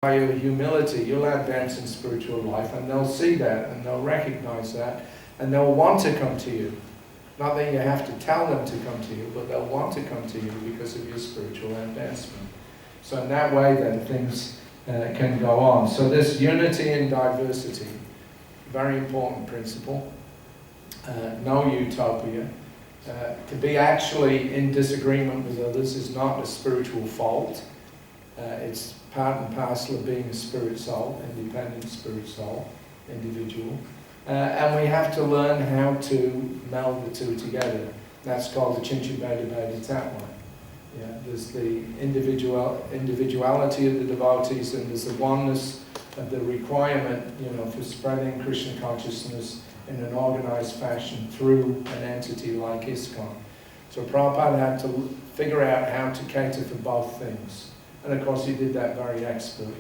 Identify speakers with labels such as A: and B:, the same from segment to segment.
A: by your humility, you'll advance in spiritual life, and they'll see that, and they'll recognize that, and they'll want to come to you. Not that you have to tell them to come to you, but they'll want to come to you because of your spiritual advancement. So in that way, then, things can go on. So this unity in diversity, very important principle. No utopia. To be actually in disagreement with others is not a spiritual fault. It's part and parcel of being a spirit soul, independent spirit soul, individual. And we have to learn how to meld the two together. That's called the Chinchibeta-Beta-Tatma. Yeah, there's the individuality of the devotees, and there's the oneness of the requirement, for spreading Krishna consciousness in an organized fashion through an entity like ISKCON. So Prabhupada had to figure out how to cater for both things. And of course he did that very expertly.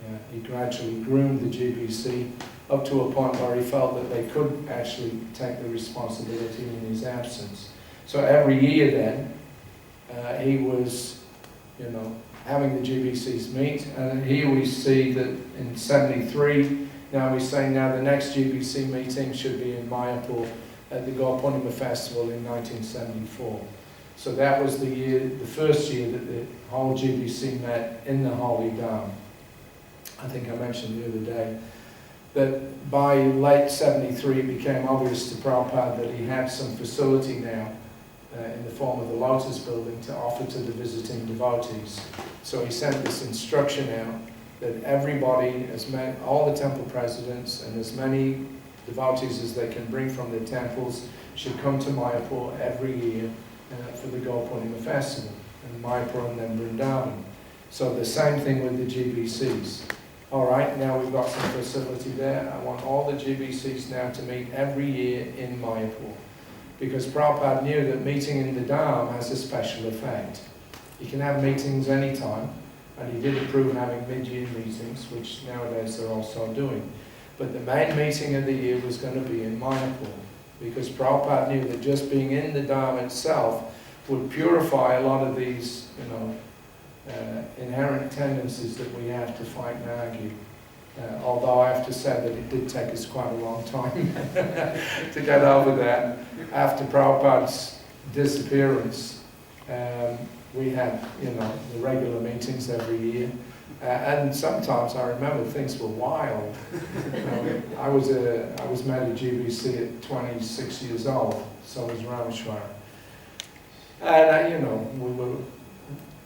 A: Yeah, he gradually groomed the GBC up to a point where he felt that they could actually take the responsibility in his absence. So every year then, he was, having the GBCs meet, and here we see that in 73, now we're saying now the next GBC meeting should be in Mayapur at the Gaurpurnima Festival in 1974. So that was the first year that the whole GBC met in the Holy Dham. I think I mentioned the other day that by late 73 it became obvious to Prabhupada that he had some facility now in the form of the Lotus Building to offer to the visiting devotees. So he sent this instruction out that everybody, all the temple presidents and as many devotees as they can bring from their temples should come to Mayapur every year for the Gaurpurnima Festival, and Mayapur and then Vrindavan. So the same thing with the GBCs. All right, now we've got some facility there. I want all the GBCs now to meet every year in Mayapur, because Prabhupada knew that meeting in the Dham has a special effect. You can have meetings anytime, and he did approve having mid-year meetings, which nowadays they're also doing. But the main meeting of the year was going to be in Mayapur, because Prabhupada knew that just being in the Dham itself would purify a lot of these, inherent tendencies that we have to fight and argue. Although I have to say that it did take us quite a long time to get over that. After Prabhupada's disappearance, we had, the regular meetings every year. And sometimes I remember things were wild. I was made a GBC at 26 years old, so was Rameshwara. And, we were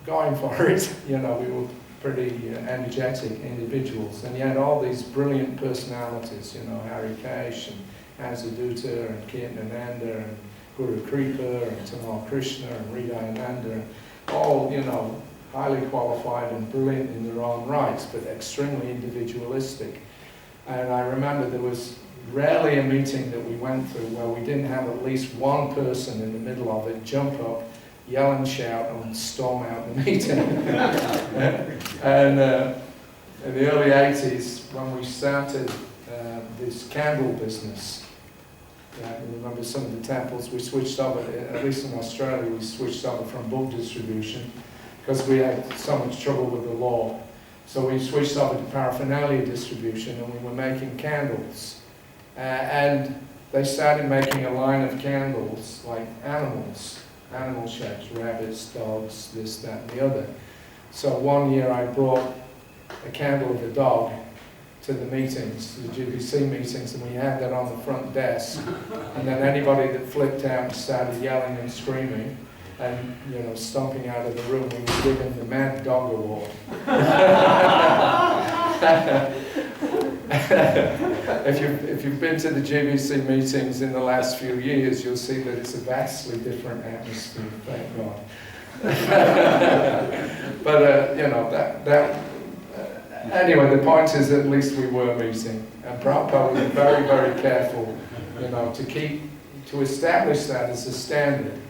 A: going for it. We were pretty energetic individuals. And you had all these brilliant personalities, Harikesh and Ansaduta and Kirtanananda and Guru Kripa and Tamal Krishna and Hridayananda, and all, highly qualified and brilliant in their own rights, but extremely individualistic. And I remember there was rarely a meeting that we went through where we didn't have at least one person in the middle of it jump up, yell and shout, and storm out the meeting. And in the early 80s, when we started this candle business, I remember some of the temples we switched over, at least in Australia, we switched over from book distribution because we had so much trouble with the law. So we switched over to paraphernalia distribution, and we were making candles. And they started making a line of candles like animal shapes, rabbits, dogs, this, that, and the other. So one year I brought a candle of a dog to the meetings, the GBC meetings, and we had that on the front desk. And then anybody that flipped out and started yelling and screaming and, stomping out of the room, we were given the Mad Dog Award. If you've been to the GBC meetings in the last few years, you'll see that it's a vastly different atmosphere, thank God. But, anyway, the point is at least we were meeting. And Prabhupada was very, very careful, to establish that as a standard.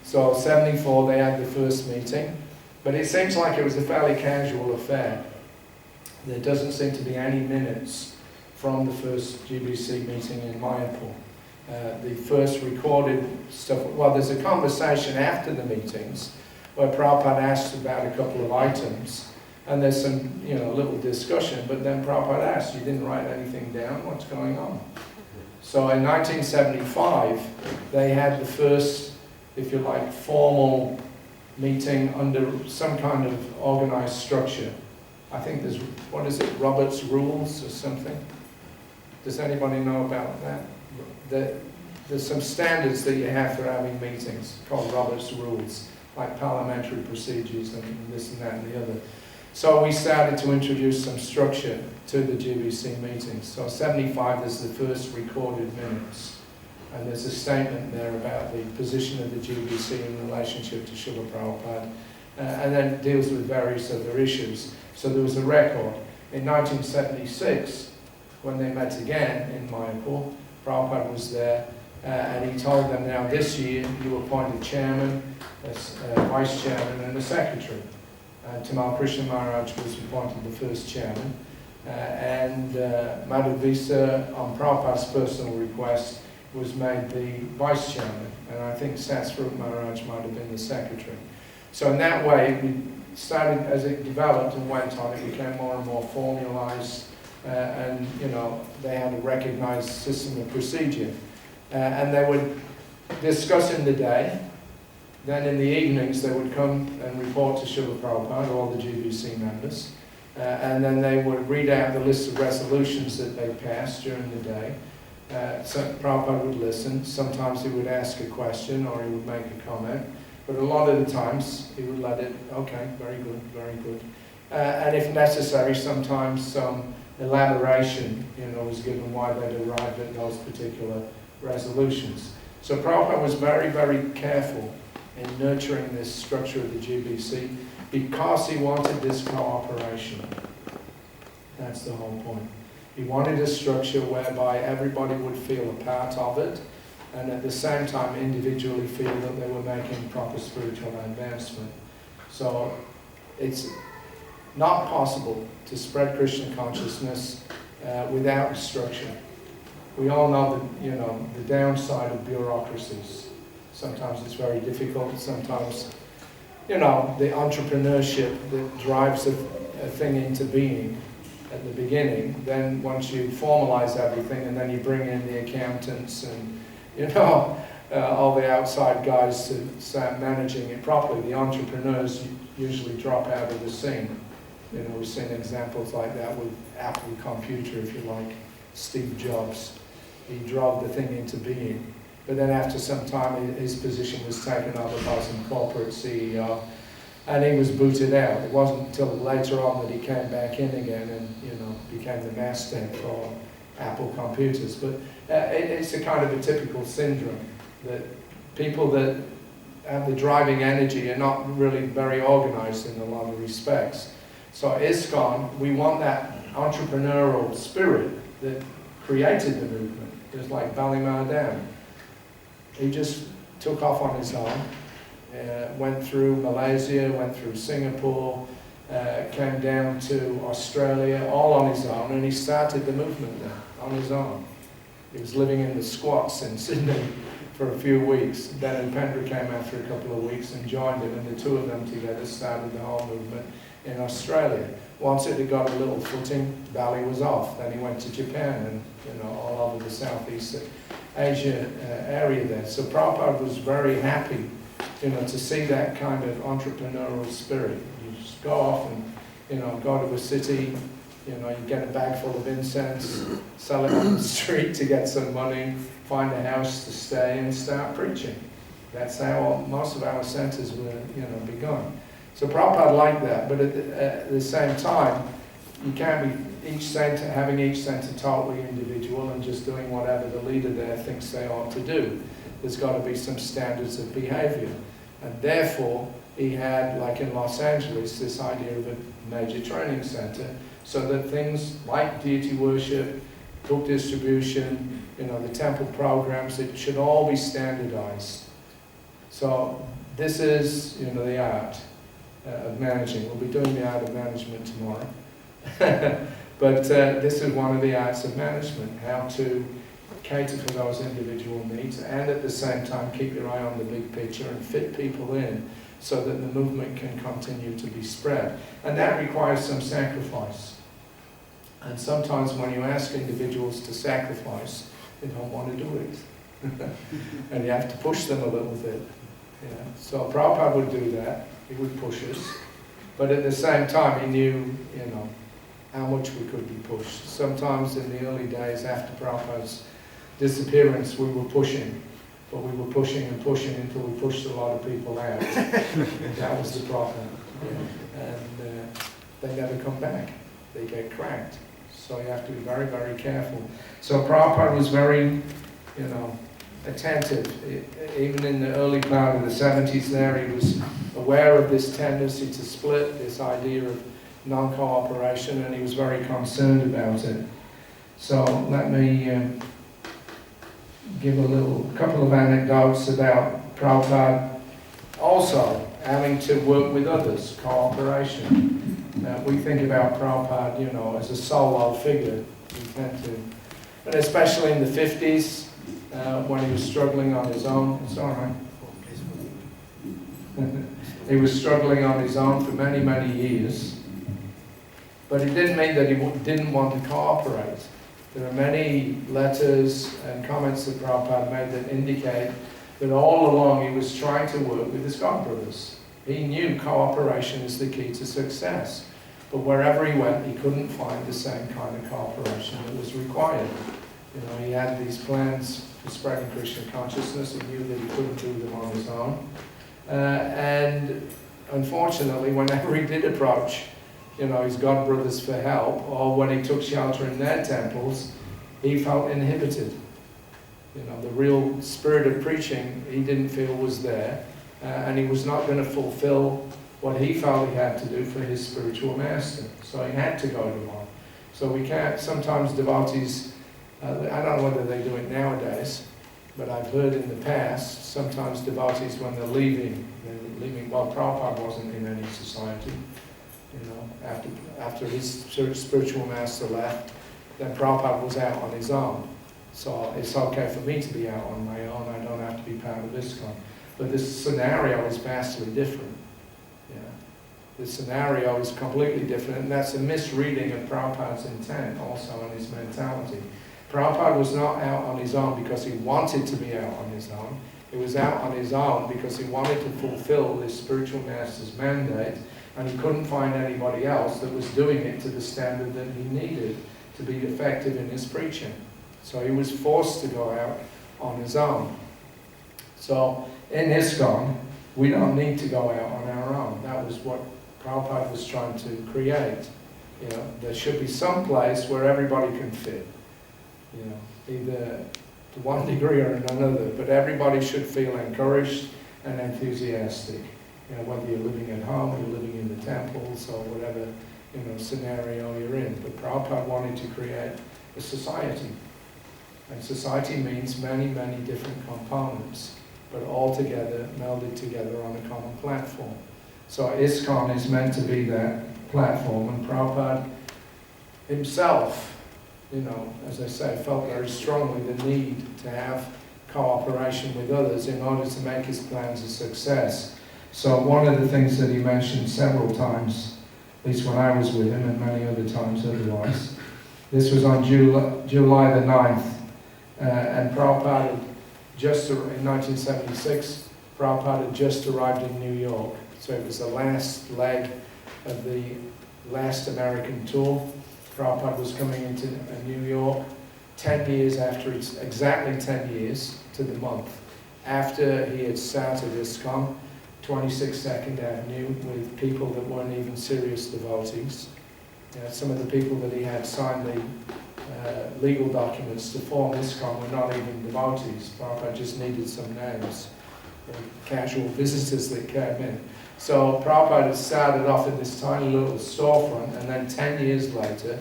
A: So 74, they had the first meeting, but it seems like it was a fairly casual affair. There doesn't seem to be any minutes from the first GBC meeting in Mayapur. The first recorded stuff, well, there's a conversation after the meetings where Prabhupada asked about a couple of items, And there's some, little discussion, but then Prabhupada asked, you didn't write anything down, what's going on? So in 1975, they had the first, if you like, formal meeting under some kind of organized structure. I think there's, Robert's Rules or something? Does anybody know about that? There's some standards that you have for having meetings called Robert's Rules, like parliamentary procedures and this and that and the other. So we started to introduce some structure to the GBC meetings. So 75 is the first recorded minutes. And there's a statement there about the position of the GBC in relationship to Srila Prabhupada. And then it deals with various other issues. So there was a record. In 1976, when they met again in Mayapur, Prabhupada was there, and he told them, now this year you appoint a chairman, a vice chairman, and a secretary. Tamal Krishna Maharaj was appointed the first chairman, and Madhavisa, on Prabhupada's personal request, was made the vice chairman, and I think Satsvarup Maharaj might have been the secretary. So in that way, we started, as it developed and went on, it became more and more formalized, and they had a recognized system of procedure. And they would discuss in the day. Then in the evenings they would come and report to Srila Prabhupada, all the GBC members, and then they would read out the list of resolutions that they passed during the day. So Prabhupada would listen. Sometimes he would ask a question or he would make a comment, but a lot of the times he would let it, okay, very good, very good. And if necessary, sometimes some elaboration was given why they'd arrived at those particular resolutions. So Prabhupada was very, very careful in nurturing this structure of the GBC because he wanted this cooperation. That's the whole point. He wanted a structure whereby everybody would feel a part of it and at the same time individually feel that they were making proper spiritual advancement. So it's not possible to spread Krishna consciousness without a structure. We all know that, the downside of bureaucracies. Sometimes it's very difficult, sometimes, the entrepreneurship that drives a thing into being at the beginning, then once you formalize everything and then you bring in the accountants and, all the outside guys to start managing it properly, the entrepreneurs usually drop out of the scene. We've seen examples like that with Apple Computer, if you like, Steve Jobs. He drove the thing into being. But then after some time, his position was taken over by some corporate CEO, and he was booted out. It wasn't until later on that he came back in again and, became the master for Apple computers. But it's a kind of a typical syndrome that people that have the driving energy are not really very organized in a lot of respects. So ISKCON, we want that entrepreneurial spirit that created the movement. Just like Bali Mahadev. He just took off on his own, went through Malaysia, went through Singapore, came down to Australia, all on his own, and he started the movement there, on his own. He was living in the squats in Sydney for a few weeks. Then Upendra came after a couple of weeks and joined him, and the two of them together started the whole movement in Australia. Once it had got a little footing, Bali was off. Then he went to Japan and, all over the Southeast Asia area there. So Prabhupada was very happy, to see that kind of entrepreneurial spirit. You just go off and, go to a city, you get a bag full of incense, sell it on the street to get some money, find a house to stay and start preaching. That's how most of our centers were, begun. So Prabhupada liked that, but at the same time, you can't be having each center totally individual and just doing whatever the leader there thinks they ought to do. There's got to be some standards of behavior. And therefore, he had, like in Los Angeles, this idea of a major training center, so that things like deity worship, book distribution, the temple programs, it should all be standardized. So this is, the art of managing. We'll be doing the art of management tomorrow. But this is one of the arts of management, how to cater for those individual needs and at the same time keep your eye on the big picture and fit people in so that the movement can continue to be spread. And that requires some sacrifice. And sometimes when you ask individuals to sacrifice, they don't want to do it. And you have to push them a little bit. Yeah. So Prabhupada would do that. He would push us. But at the same time, he knew, how much we could be pushed. Sometimes in the early days after Prabhupada's disappearance, we were pushing. But we were pushing and pushing until we pushed a lot of people out. That was the problem. Yeah. And they never come back. They get cracked. So you have to be very, very careful. So Prabhupada was very, attentive. Even in the early part of the 70s there, he was aware of this tendency to split, this idea of non-cooperation, and he was very concerned about it. So let me give a couple of anecdotes about Prabhupada also having to work with others, cooperation. We think about Prabhupada, as a solo figure. We tend to, but especially in the 50s, when he was struggling on his own. It's all right. He was struggling on his own for many, many years. But it didn't mean that he didn't want to cooperate. There are many letters and comments that Prabhupada made that indicate that all along he was trying to work with his godbrothers. He knew cooperation is the key to success. But wherever he went, he couldn't find the same kind of cooperation that was required. He had these plans for spreading Krishna consciousness. He knew that he couldn't do them on his own. And unfortunately, whenever he did approach, his godbrothers for help, or when he took shelter in their temples, he felt inhibited. The real spirit of preaching he didn't feel was there, and he was not going to fulfill what he felt he had to do for his spiritual master. So he had to go to one. So we can't, sometimes devotees, I don't know whether they do it nowadays, but I've heard in the past, sometimes devotees when they're leaving, well, Prabhupada wasn't in any society, after his spiritual master left, then Prabhupada was out on his own. So it's okay for me to be out on my own, I don't have to be part of ISKCON. But this scenario is vastly different. The scenario is completely different, and that's a misreading of Prabhupada's intent also and his mentality. Prabhupada was not out on his own because he wanted to be out on his own. He was out on his own because he wanted to fulfill his spiritual master's mandate, and he couldn't find anybody else that was doing it to the standard that he needed to be effective in his preaching. So he was forced to go out on his own. So in ISKCON, we don't need to go out on our own. That was what Prabhupada was trying to create. There should be some place where everybody can fit. Either to one degree or another, but everybody should feel encouraged and enthusiastic. Whether you're living at home, you're living in the temples, or whatever scenario you're in. But Prabhupada wanted to create a society. And society means many, many different components, but all together, melded together on a common platform. So ISKCON is meant to be that platform, and Prabhupada himself, as I say, felt very strongly the need to have cooperation with others in order to make his plans a success. So one of the things that he mentioned several times, at least when I was with him and many other times otherwise, this was on July the 9th, and Prabhupada had in 1976, Prabhupada had just arrived in New York. So it was the last leg of the last American tour. Prabhupada was coming into New York 10 years after, exactly 10 years to the month, after he had started ISKCON, 26th Avenue, with people that weren't even serious devotees. Some of the people that he had signed the legal documents to form ISKCON were not even devotees. Prabhupada just needed some names, casual visitors that came in. So Prabhupada had started off in this tiny little storefront, and then 10 years later,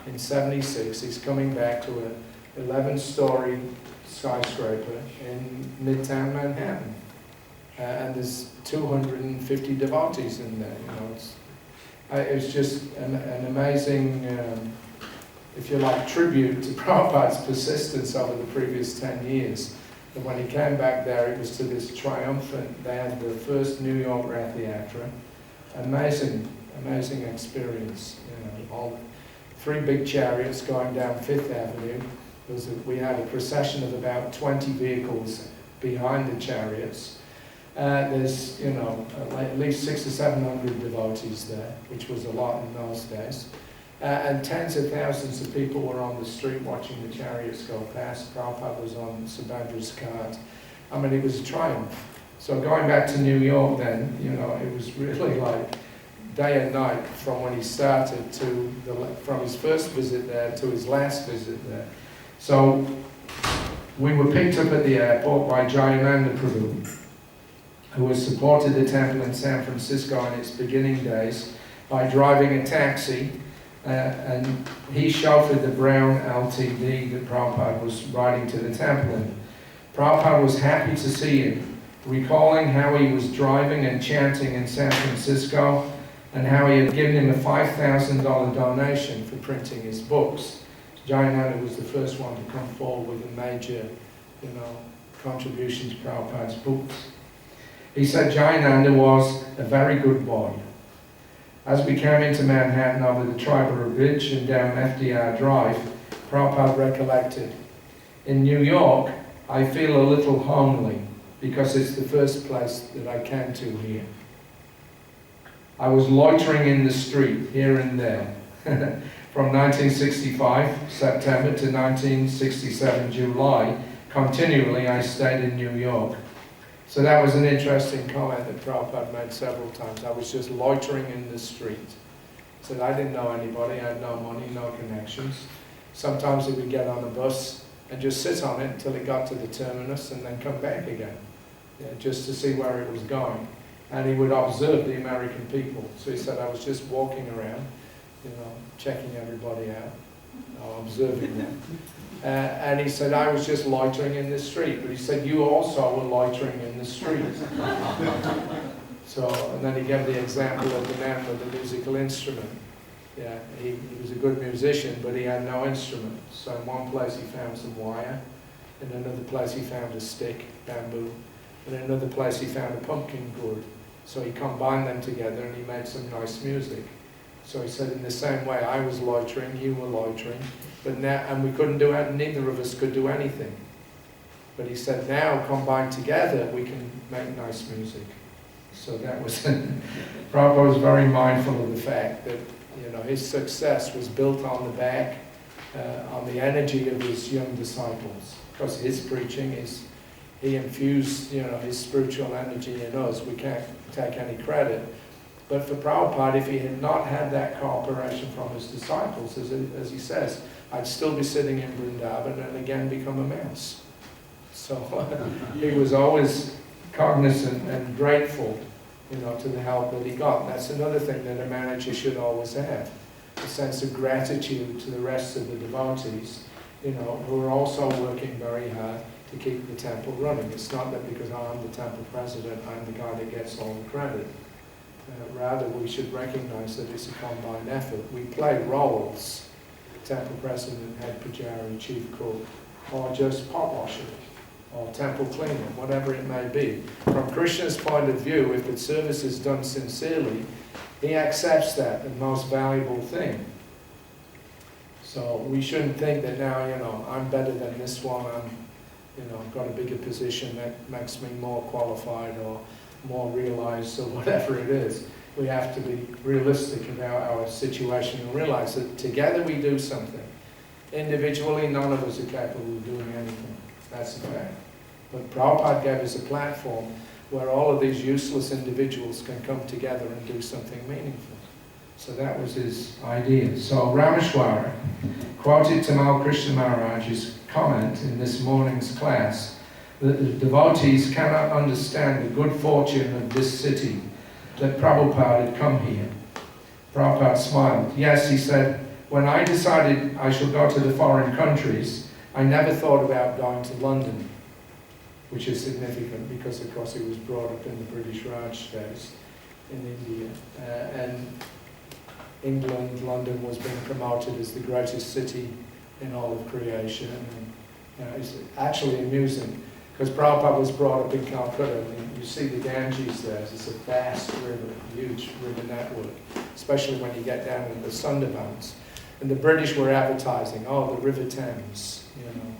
A: in 76, he's coming back to an 11-story skyscraper in Midtown Manhattan. And there's 250 devotees in there. It was just an amazing, if you like, tribute to Prabhupada's persistence over the previous 10 years. And when he came back there, it was to this triumphant, they had the first New York Rath Yatra. Amazing, amazing experience. All 3 big chariots going down 5th Avenue. We had a procession of about 20 vehicles behind the chariots. There's, at least 600 or 700 devotees there, which was a lot in those days. And tens of thousands of people were on the street watching the chariots go past. Prabhupada was on Subhadra's cart. I mean, it was a triumph. So going back to New York then, it was really like day and night from when he started from his first visit there to his last visit there. So we were picked up at the airport by Jayananda Prabhu, who has supported the temple in San Francisco in its beginning days by driving a taxi, and he chauffeured the brown LTD that Prabhupada was riding to the temple in. Prabhupada was happy to see him, recalling how he was driving and chanting in San Francisco and how he had given him a $5,000 donation for printing his books. Jayananda was the first one to come forward with a major, contribution to Prabhupada's books. He said Jayananda was a very good boy. As we came into Manhattan over the Triborough Bridge and down FDR Drive, Prabhupada recollected, in New York, I feel a little homely because it's the first place that I came to here. I was loitering in the street here and there. From 1965, September, to 1967, July, continually I stayed in New York. So that was an interesting comment that Prabhupada made several times. I was just loitering in the street. He said, I didn't know anybody, I had no money, no connections. Sometimes he would get on a bus and just sit on it until it got to the terminus and then come back again, just to see where it was going. And he would observe the American people. So he said, I was just walking around, checking everybody out, observing them. And he said, I was just loitering in the street. But he said, you also were loitering in the street. And then he gave the example of the man with the musical instrument. Yeah, he was a good musician, but he had no instrument. So in one place he found some wire. In another place he found a stick, bamboo. In another place he found a pumpkin gourd. So he combined them together and he made some nice music. So he said, in the same way, I was loitering, you were loitering, but now, and we couldn't do it, neither of us could do anything. But he said, now combined together, we can make nice music. So that was, Prabhupada was very mindful of the fact that, his success was built on the back, on the energy of his young disciples. Because his preaching he infused, his spiritual energy in us. We can't take any credit. But for Prabhupada, if he had not had that cooperation from his disciples, as he says, I'd still be sitting in Vrindavan and again become a mouse. So he was always cognizant and grateful, to the help that he got. And that's another thing that a manager should always have, a sense of gratitude to the rest of the devotees, who are also working very hard to keep the temple running. It's not that because I'm the temple president, I'm the guy that gets all the credit. Rather, we should recognize that it's a combined effort. We play roles, temple president, head pujari, chief cook, or just pot washer, or temple cleaner, whatever it may be. From Krishna's point of view, if the service is done sincerely, he accepts that, the most valuable thing. So we shouldn't think that now, I'm better than this one, I've got a bigger position that makes me more qualified or more realized or whatever it is. We have to be realistic about our situation and realize that together we do something. Individually, none of us are capable of doing anything. That's a fact. But Prabhupada gave us a platform where all of these useless individuals can come together and do something meaningful. So that was his idea. So Rameshwara quoted Tamal Krishna Maharaj's comment in this morning's class that the devotees cannot understand the good fortune of this city, that Prabhupada had come here. Prabhupada smiled. Yes, he said, when I decided I shall go to the foreign countries, I never thought about going to London, which is significant because, of course, he was brought up in the British Raj days in India. And England, London was being promoted as the greatest city in all of creation. And, it's actually amusing. Because Prabhupada was brought up in Calcutta, and you see the Ganges there. It's a vast river, huge river network, especially when you get down in the Sundarbans. And the British were advertising, oh, the River Thames, you know.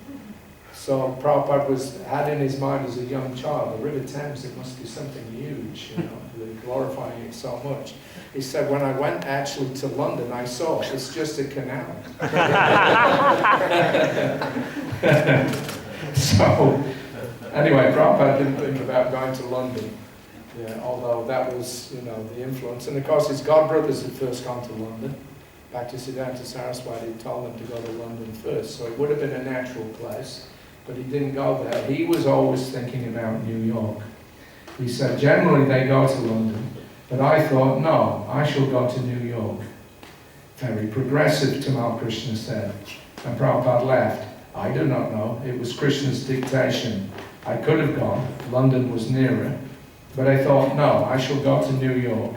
A: So Prabhupada had in his mind as a young child, the River Thames, it must be something huge, you know, they're glorifying it so much. He said, when I went actually to London, I saw it's just a canal. So, anyway, Prabhupada didn't think about going to London, yeah, although that was, you know, the influence. And of course, his godbrothers had first gone to London. Bhaktisiddhanta Saraswati told them to go to London first, so it would have been a natural place, but he didn't go there. He was always thinking about New York. He said, generally they go to London, but I thought, no, I shall go to New York. Very progressive, Tamal Krishna said. And Prabhupada laughed. I do not know. It was Krishna's dictation. I could have gone. London was nearer. But I thought, no, I shall go to New York.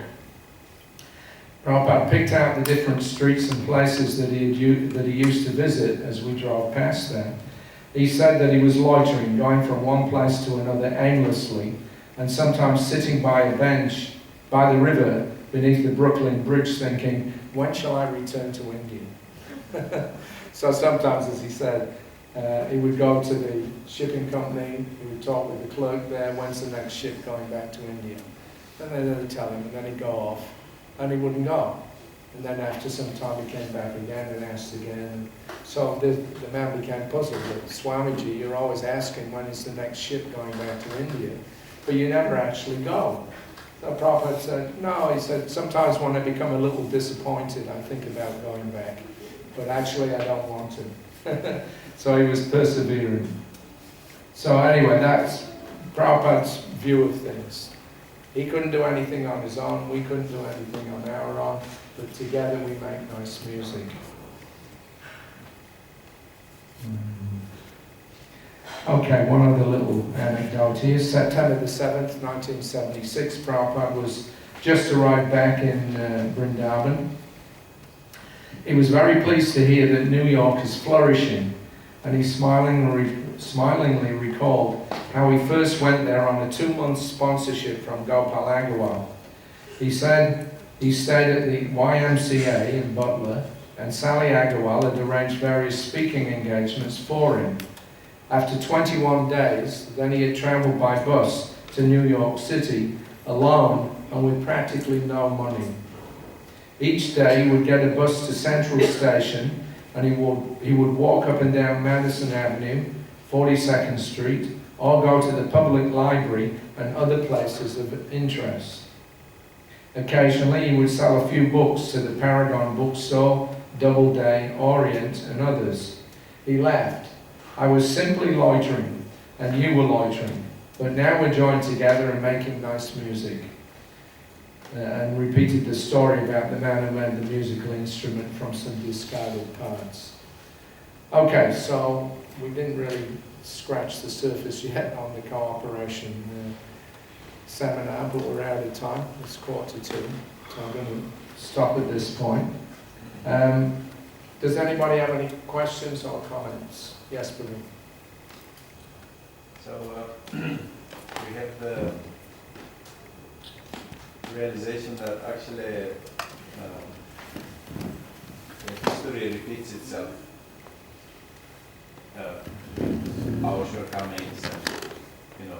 A: Prabhupada picked out the different streets and places that he used to visit as we drove past them. He said that he was loitering, going from one place to another aimlessly, and sometimes sitting by a bench by the river beneath the Brooklyn Bridge thinking, when shall I return to India? So sometimes, as he said, he would go to the shipping company, he would talk with the clerk there, when's the next ship going back to India? And then they would tell him, and then he'd go off, and he wouldn't go. And then after some time he came back again and asked again. So the man became puzzled that, Swamiji, you're always asking when is the next ship going back to India, but you never actually go. So Prabhupada said, no, he said, sometimes when I become a little disappointed, I think about going back, but actually I don't want to. So he was persevering. So anyway, that's Prabhupada's view of things. He couldn't do anything on his own, we couldn't do anything on our own, but together we make nice music. Okay, one other little anecdote here. September the 7th, 1976, Prabhupada was just arrived back in Vrindavan. He was very pleased to hear that New York is flourishing, and he smilingly recalled how he first went there on a 2-month sponsorship from Gopal Agarwal. He said he stayed at the YMCA in Butler, and Sally Agarwal had arranged various speaking engagements for him. After 21 days, then he had travelled by bus to New York City alone and with practically no money. Each day he would get a bus to Central Station, and he would walk up and down Madison Avenue, 42nd Street, or go to the public library and other places of interest. Occasionally he would sell a few books to the Paragon Bookstore, Doubleday, Orient, and others. He laughed. I was simply loitering, and you were loitering, but now we're joined together and making nice music. And repeated the story about the man who learned the musical instrument from some discarded parts. Okay, so we didn't really scratch the surface yet on the cooperation seminar, but we're out of time. It's 1:45, so I'm going to stop at this point. Does anybody have any questions or comments? Yes, Prabhu.
B: So we have the realization that actually the history repeats itself. Our shortcomings, and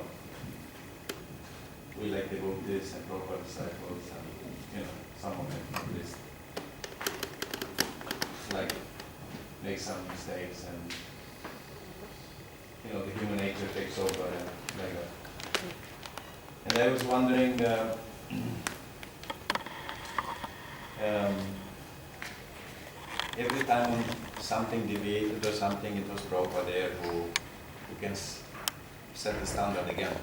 B: we like the Buddhists and proper disciples, and some of them at least like make some mistakes, and the human nature takes over and like that. And I was wondering, every time when something deviated or something, it was Prabhupada there who can set the standard again,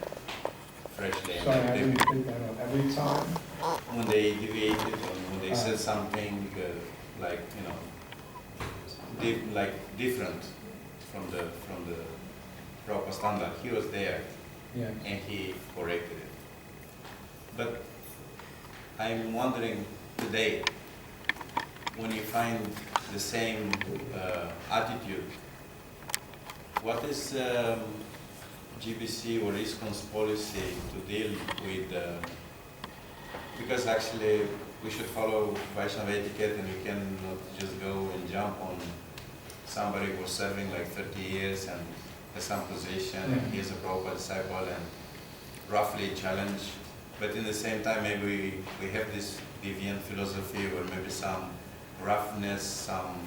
B: freshly.
A: Sorry, I didn't pick that up. Every time?
B: When they deviated, when they said something different from the proper standard, he was there,
A: Yeah.
B: and he corrected it. But I'm wondering today, when you find the same attitude, what is GBC or ISKCON's policy to deal with, because actually we should follow Vaishnava etiquette, and we cannot just go and jump on somebody who's serving like 30 years and has some position, and he is a Prabhupada disciple, and roughly challenge. But in the same time, maybe we have this deviant philosophy, or maybe some roughness, some,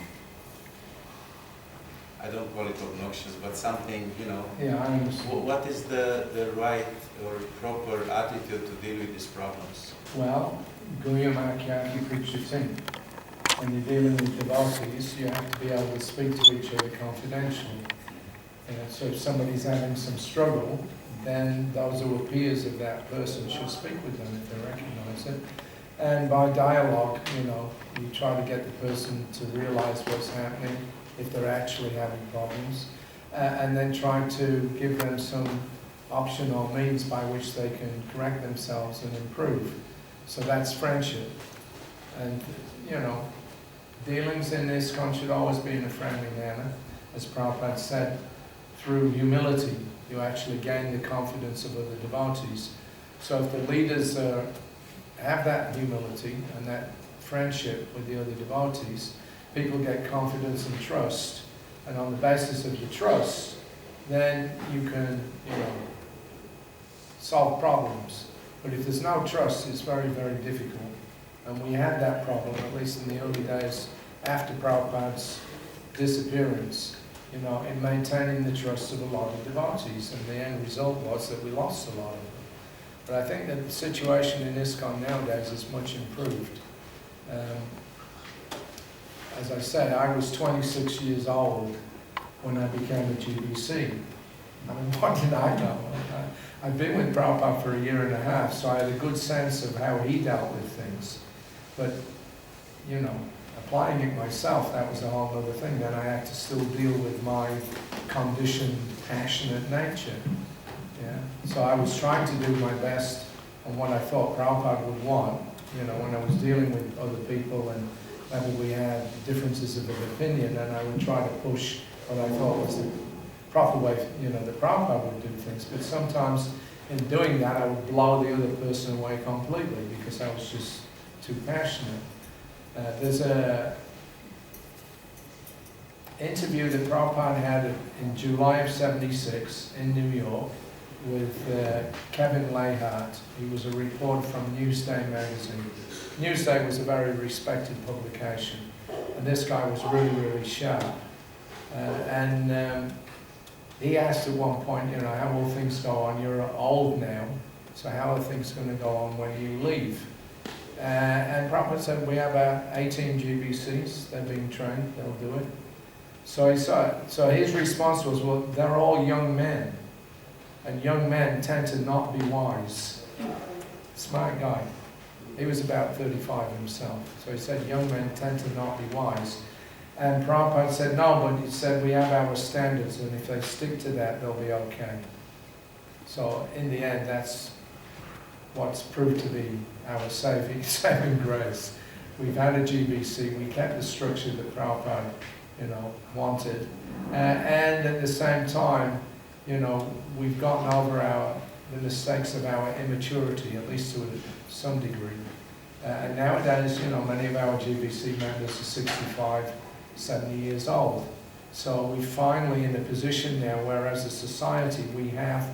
B: I don't call it obnoxious, but something, you know.
A: Yeah, I understand.
B: What is the right or proper attitude to deal with these problems?
A: Well, Guyamakya Krikshitin. When you're dealing with devotees, you have to be able to speak to each other confidentially. So if somebody's having some struggle, then those who are peers of that person should speak with them if they recognize it. And by dialogue, you try to get the person to realize what's happening, if they're actually having problems, and then try to give them some option or means by which they can correct themselves and improve. So that's friendship. And, dealings in ISKCON should always be in a friendly manner. As Prabhupada said, through humility, you actually gain the confidence of other devotees. So if the leaders have that humility and that friendship with the other devotees, people get confidence and trust. And on the basis of the trust, then you can, solve problems. But if there's no trust, it's very, very difficult. And we had that problem, at least in the early days after Prabhupada's disappearance, in maintaining the trust of a lot of devotees. And the end result was that we lost a lot of them. But I think that the situation in ISKCON nowadays is much improved. As I said, I was 26 years old when I became a GBC. I mean, what did I know? I've been with Prabhupada for 1.5 years, so I had a good sense of how he dealt with things. But, applying it myself, that was a whole other thing. Then I had to still deal with my conditioned, passionate nature. Yeah. So I was trying to do my best on what I thought Prabhupada would want, when I was dealing with other people and maybe we had differences of opinion, and I would try to push what I thought was the proper way, that Prabhupada would do things. But sometimes in doing that, I would blow the other person away completely because I was just too passionate. There's a interview that Prabhupada had in July of '76 in New York with Kevin Lahart. He was a reporter from Newsday magazine. Newsday was a very respected publication, and this guy was really, really sharp. He asked at one point, how will things go on? You're old now, so how are things going to go on when you leave? And Prabhupada said, we have about 18 GBCs, they're being trained, they'll do it. So his response was, well, they're all young men, and young men tend to not be wise. Smart guy. He was about 35 himself. So he said, young men tend to not be wise. And Prabhupada said, no, but he said, we have our standards, and if they stick to that, they'll be okay. So in the end, that's what's proved to be our saving grace. We've had a GBC, we kept the structure that Prabhupada, wanted. And at the same time, we've gotten over the mistakes of our immaturity, at least to some degree. And nowadays, many of our GBC members are 65, 70 years old. So we're finally in a position now where as a society we have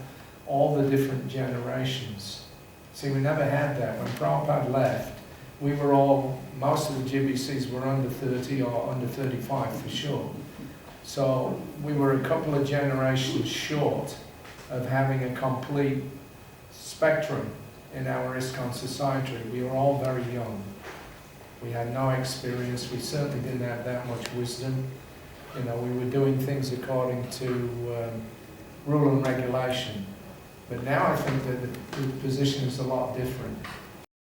A: all the different generations. See, we never had that. When Prabhupada left, most of the GBCs were under 30 or under 35 for sure. So we were a couple of generations short of having a complete spectrum in our ISKCON society. We were all very young. We had no experience. We certainly didn't have that much wisdom. We were doing things according to rule and regulation. But now I think that the position is a lot different.